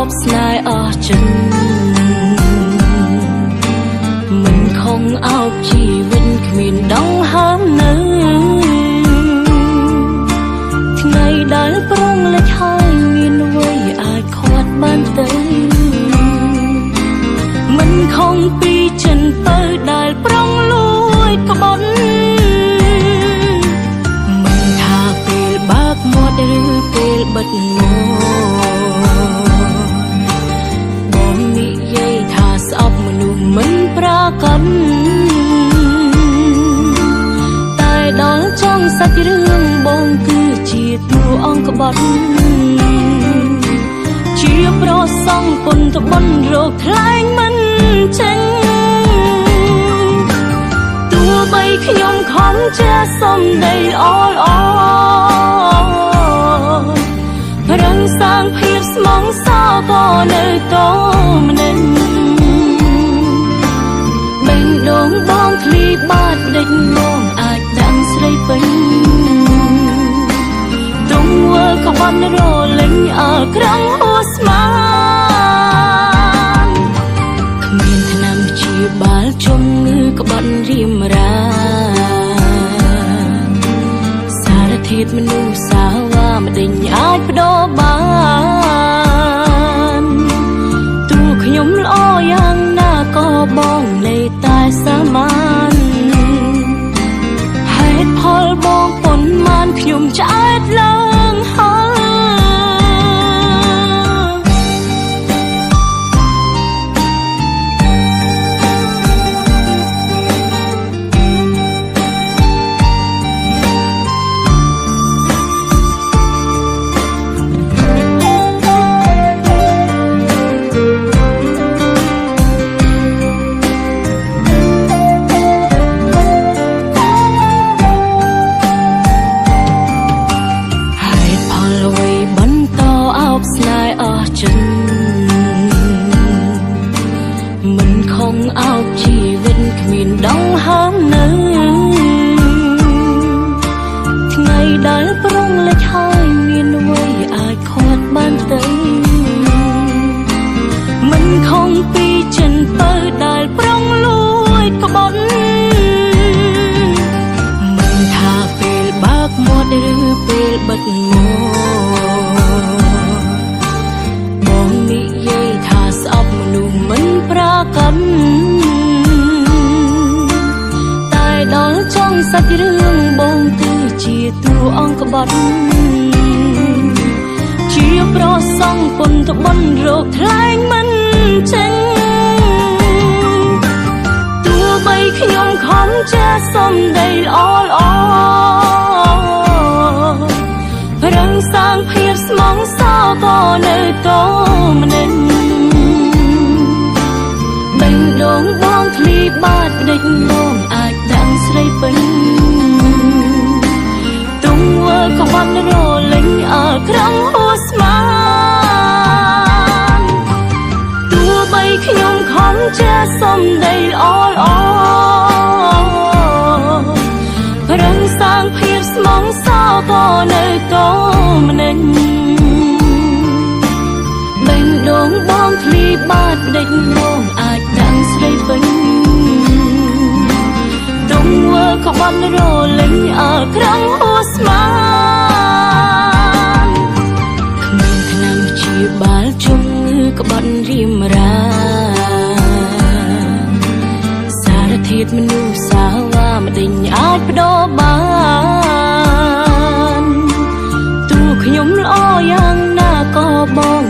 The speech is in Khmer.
ប់ស្នេហ៍អស់ចិនមិនខំអោបជីវិតគ្មានដងហើមនៅថ្ងៃដែលប្រងលេចហើយមានអ្វីអាចខាត់បានទៅមិនខំពីចិនទៅដែលប្រងលួយក្បត់មិនថាពេលបើកមាត់ឬពេលបិទមាត់បងនិយាយថាស្អប់មនុស្សមិនប្រាកដតែដល់ចង់សាច់រឿងបងគឺជាតួអង្គក្បត់ជាប្រសងពុនត្បន់រកថ្លែងមិនចេញទោះបីខ្ញុំខំជាសំដីអលអរឹងសាងភាពស្មងសោក៏នៅតម្នេញបេងដូងបងឃ្លីបាត់ដេញមកអាចដាំស្រីពេញទងវើក្បត់រលេងអើក្រំហួស្មានគ្មានថ្នាំជាបាលជំងឺក្បត់រៀមរាសារធាតុមនុស្សសាវ៉ាមិនដេញអាចបដូរបានទោះខ្ញុំល្អយ៉ាងណាក៏បងនៅតែសាមញ្ញហេតុផលបងប៉ុន្មានខ្ញុំឆ្អែតឡើងហើយមិនខំអោបជីវិតគ្មានដងហើមនៅថ្ងៃដែលប្រងលេចហើយមានអ្វីអាចខាត់បានទៅមិនខំពីចិនទៅដែលប្រងលួយក្បត់មិនថាពេលបើកមាត់ឬពេលបិទមាត់បងនិយាយថាស្អប់មនុស្សមិនប្រាកដតែដល់ចង់សាច់រឿងបងគឺជាតួអង្គក្បត់ជាប្រសងពុនត្បន់រកថ្លែងមិនចេញទោះបីខ្ញុំខំជាសំដីល្អល្អរឹងសាងភាពស្មងសោក៏នៅតម្នេញបេងដូងបងឃ្លីបាត់ដេញមកអាចដាំស្រីពេញទងវើក្បត់រលេងអើក្រំហួស្មានទោះបីខ្ញុំខំជាសំដីល្អល្អរឹងសាងភាពស្មងសោក៏នៅតម្នេញបេងដូងបងឃ្លីបាត់ដេញមកអាចដាំស្រីពេញទងវើក្បត់រលេងអើក្រំហួស្មានគ្មានថ្នាំជាបាលជំងឺក្បត់រៀមរាសារធាតុមនុស្សសាវ៉ាមិនដេញអាចបដូរបានទោះខ្ញុំល្អយ៉ាងណាក៏បង